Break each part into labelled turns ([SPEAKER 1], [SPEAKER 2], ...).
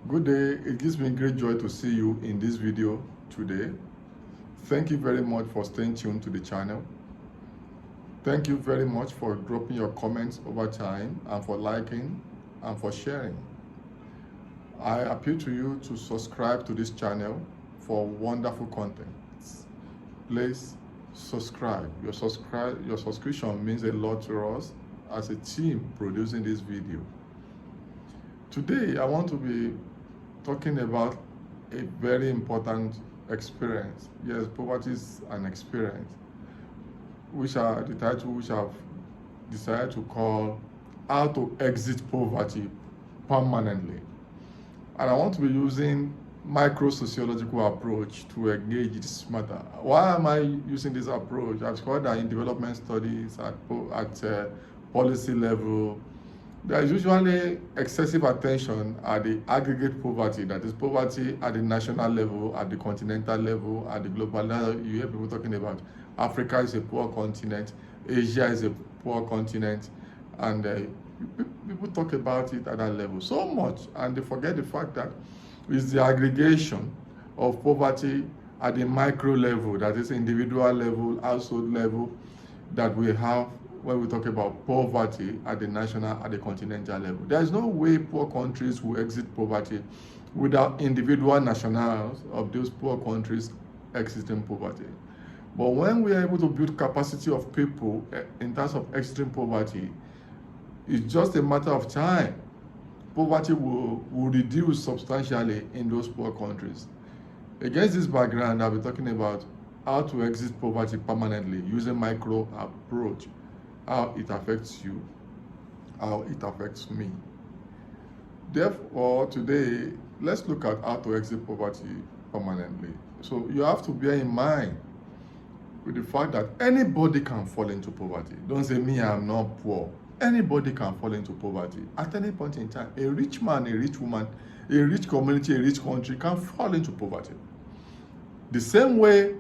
[SPEAKER 1] Good day. It gives me great joy to see you in this video today. Thank you very much for staying tuned to the channel. Thank you very much for dropping your comments over time and for liking and for sharing. I appeal to you to subscribe to this channel for wonderful content. Please subscribe. Your subscription means a lot to us as a team producing this video. Today, I want to be talking about a very important experience. Yes, poverty is an experience, which are the title which I've decided to call How to Exit Poverty Permanently. And I want to be using micro-sociological approach to engage this matter. Why am I using this approach? I've discovered that in development studies at policy level, there is usually excessive attention at the aggregate poverty, that is poverty at the national level, at the continental level, at the global level. You hear people talking about Africa is a poor continent, Asia is a poor continent, and people talk about it at that level so much, and they forget the fact that it's the aggregation of poverty at the micro level, that is individual level, household level, that we have when we talk about poverty at the national, at the continental level. There is no way poor countries will exit poverty without individual nationals of those poor countries exiting poverty. But when we are able to build capacity of people in terms of exiting poverty, it's just a matter of time. Poverty will reduce substantially in those poor countries. Against this background, I'll be talking about how to exit poverty permanently using micro approach. How it affects you, how it affects me. Therefore, today, let's look at how to exit poverty permanently. So you have to bear in mind with the fact that anybody can fall into poverty. Don't say, me, I'm not poor. Anybody can fall into poverty at any point in time. A rich man, a rich woman, a rich community, a rich country can fall into poverty. The same way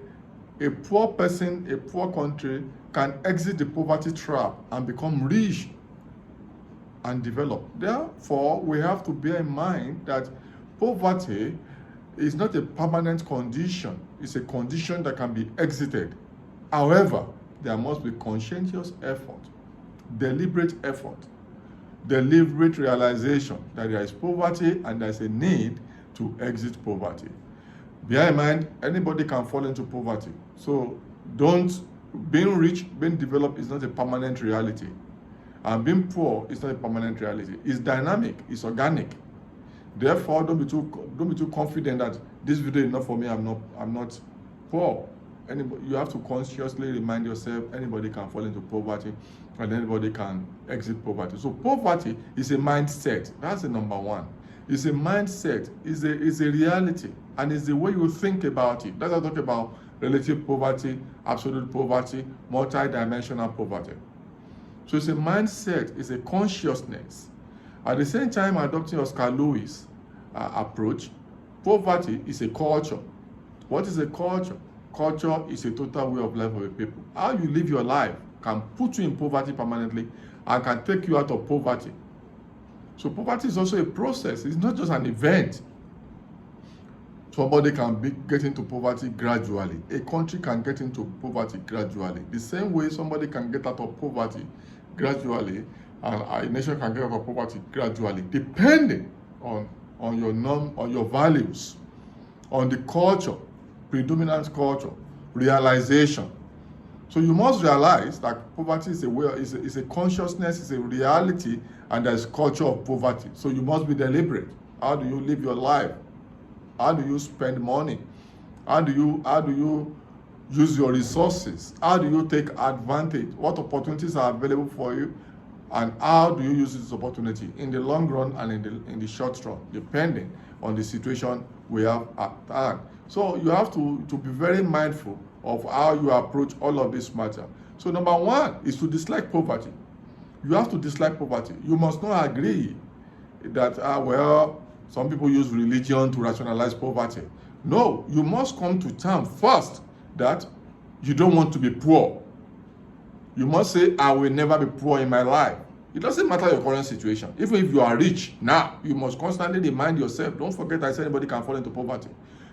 [SPEAKER 1] a poor person, a poor country can exit the poverty trap and become rich and develop. Therefore, we have to bear in mind that poverty is not a permanent condition. It's a condition that can be exited. However, there must be conscientious effort, deliberate realization that there is poverty and there's a need to exit poverty. Bear in mind, anybody can fall into poverty. So being rich, being developed is not a permanent reality. And being poor is not a permanent reality. It's dynamic, it's organic. Therefore, don't be too confident that this video is not for me, I'm not poor. You have to consciously remind yourself anybody can fall into poverty and anybody can exit poverty. So poverty is a mindset. That's the number one. It's a mindset, it's a reality, and it's the way you think about it. Let's talk about relative poverty, absolute poverty, multidimensional poverty. So it's a mindset, it's a consciousness. At the same time, adopting Oscar Lewis' approach, poverty is a culture. What is a culture? Culture is a total way of life of a people. How you live your life can put you in poverty permanently and can take you out of poverty. So poverty is also a process. It's not just an event. Somebody can get into poverty gradually. A country can get into poverty gradually. The same way somebody can get out of poverty gradually, and a nation can get out of poverty gradually, depending on your norm, on your values, on the culture, predominant culture, realization. So you must realize that poverty is a consciousness, is a reality, and there's culture of poverty. So you must be deliberate. How do you live your life? How do you spend money? How do you use your resources? How do you take advantage? What opportunities are available for you? And how do you use this opportunity in the long run and in the short run, depending on the situation we have at hand. So you have to be very mindful of how you approach all of this matter. So number one is to dislike poverty. You have to dislike poverty. You must not agree that, some people use religion to rationalize poverty. No, you must come to terms first that you don't want to be poor. You must say, I will never be poor in my life. It doesn't matter your current situation. Even if you are rich now, you must constantly remind yourself, don't forget I said anybody can fall into poverty.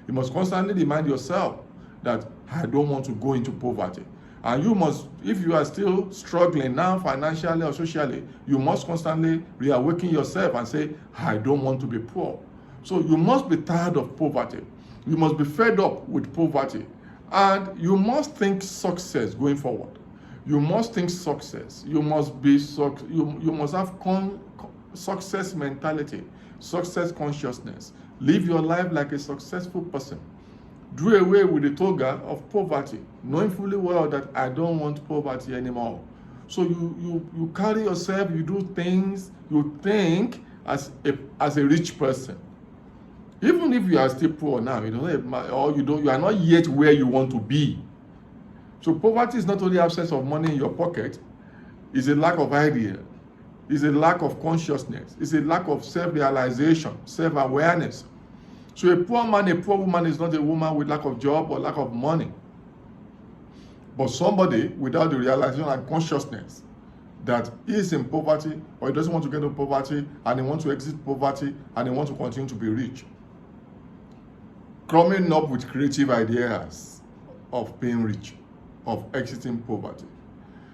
[SPEAKER 1] You must constantly remind yourself that I don't want to go into poverty. And you must, if you are still struggling now financially or socially, you must constantly reawaken yourself and say, I don't want to be poor. So you must be tired of poverty. You must be fed up with poverty. And you must think success going forward. You must think success. You must be you must have success mentality, success consciousness. Live your life like a successful person. Do away with the toga of poverty, knowing fully well that I don't want poverty anymore. So you carry yourself, you do things, you think as a rich person. Even if you are still poor now, you are not yet where you want to be. So poverty is not only absence of money in your pocket, it's a lack of idea, it's a lack of consciousness, it's a lack of self-realization, self-awareness. So a poor man, a poor woman is not a woman with lack of job or lack of money, but somebody without the realization and consciousness that he is in poverty, or he doesn't want to get into poverty, and he wants to exit poverty, and he wants to continue to be rich. Coming up with creative ideas of being rich, of exiting poverty.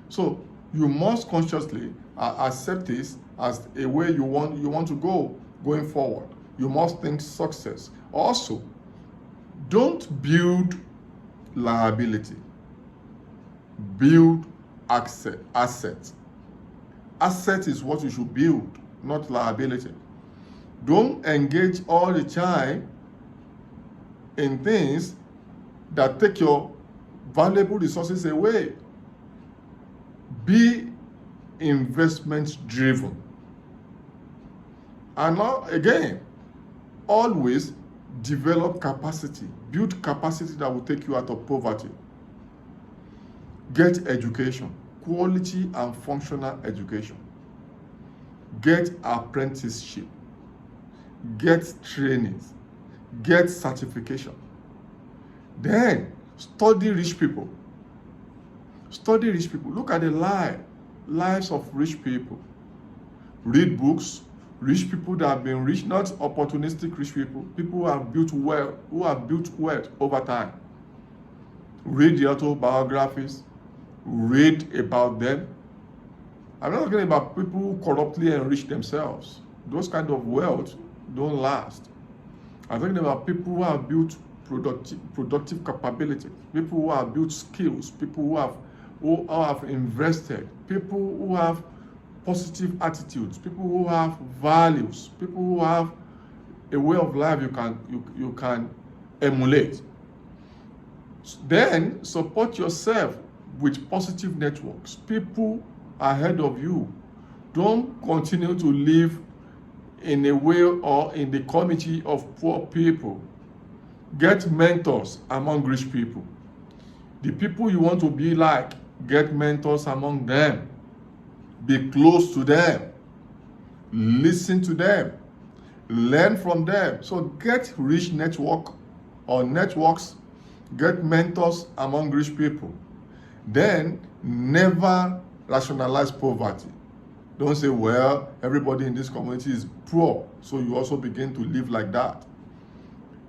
[SPEAKER 1] So you must consciously accept this as a way you want to go going forward. You must think success. Also, don't build liability. Build asset. Asset is what you should build, not liability. Don't engage all the time in things that take your valuable resources away. Be investment driven. And now again, always develop capacity. Build capacity that will take you out of poverty. Get education, quality and functional education. Get apprenticeship. Get trainings. Get certification. Then study rich people. Study rich people. Look at the lives of rich people. Read books. Rich people that have been rich, not opportunistic rich people. People who have built wealth over time. Read the autobiographies. Read about them. I'm not talking about people who corruptly enrich themselves. Those kind of wealth don't last. I'm talking about people who have built productive capabilities, people who have built skills, people who have invested, people who have positive attitudes, people who have values, people who have a way of life you can emulate. Then support yourself with positive networks, people ahead of you. Don't continue to live in a way or in the community of poor people. Get mentors among rich people. The people you want to be like, get mentors among them. Be close to them. Listen to them. Learn from them. So get rich network or networks. Get mentors among rich people. Then never rationalize poverty. Don't say, well, everybody in this community is poor, so you also begin to live like that.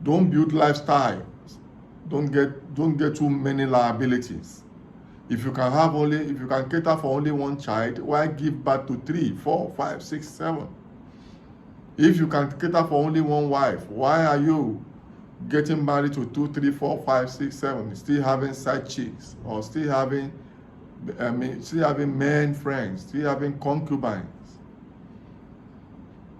[SPEAKER 1] Don't build lifestyles. Don't get too many liabilities. If you can cater for only one child, why give birth to 3, 4, 5, 6, 7? If you can cater for only one wife, why are you getting married to 2, 3, 4, 5, 6, 7? Still having side chicks, or still having men friends, still having concubines.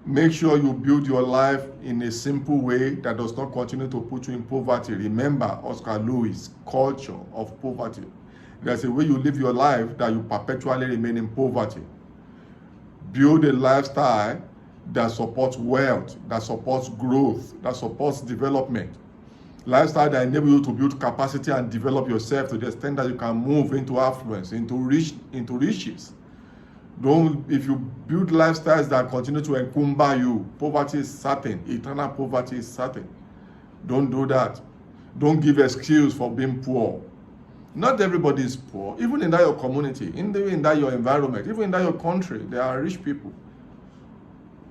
[SPEAKER 1] Make sure you build your life in a simple way that does not continue to put you in poverty. Remember Oscar Lewis' culture of poverty. There's a way you live your life that you perpetually remain in poverty. Build a lifestyle that supports wealth, that supports growth, that supports development. Lifestyle that enables you to build capacity and develop yourself to the extent that you can move into affluence, into riches. If you build lifestyles that continue to encumber you, poverty is certain. Eternal poverty is certain. Don't do that. Don't give excuse for being poor. Not everybody is poor. Even in that your community, in that your environment, even in that your country, there are rich people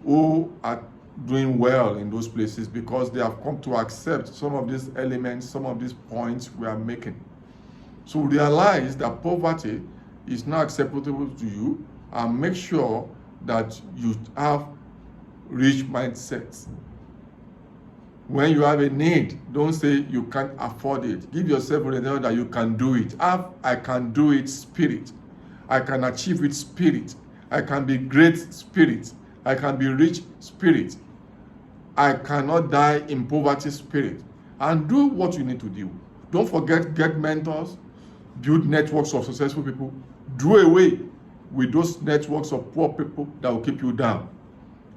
[SPEAKER 1] who are doing well in those places because they have come to accept some of these elements, some of these points we are making. So realize that poverty is not acceptable to you, and make sure that you have rich mindsets. When you have a need, don't say you can't afford it. Give yourself a reminder that you can do it. Have I can do it spirit. I can achieve it spirit. I can be great spirit. I can be rich spirit. I cannot die in poverty spirit. And do what you need to do. Don't forget, get mentors, build networks of successful people. Do away with those networks of poor people that will keep you down,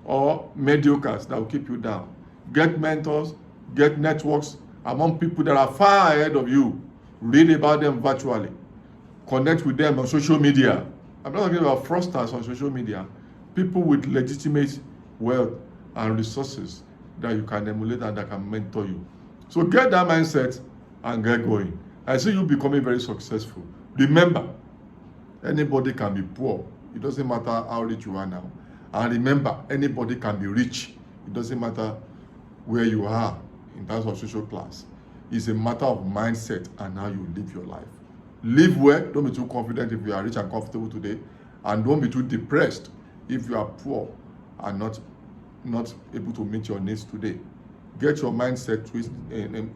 [SPEAKER 1] or mediocres that will keep you down. Get mentors, get networks among people that are far ahead of you. Read about them virtually. Connect with them on social media. I'm not talking about fraudsters on social media. People with legitimate wealth and resources that you can emulate and that can mentor you. So get that mindset and get going. I see you becoming very successful. Remember, anybody can be poor. It doesn't matter how rich you are now. And remember, anybody can be rich. It doesn't matter where you are in terms of social class. It's a matter of mindset and how you live your life. Live well. Don't be too confident if you are rich and comfortable today. And don't be too depressed if you are poor and not able to meet your needs today. Get your mindset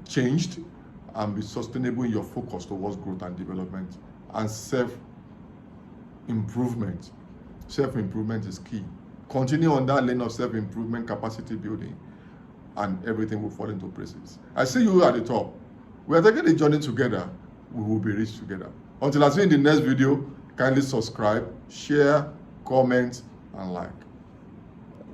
[SPEAKER 1] changed and be sustainable in your focus towards growth and development and self-improvement. Self-improvement is key. Continue on that lane of self-improvement, capacity building, and everything will fall into places. I see you at the top. We are taking the journey together. We will be rich together. Until I see you in the next video, kindly subscribe, share, comment, and like.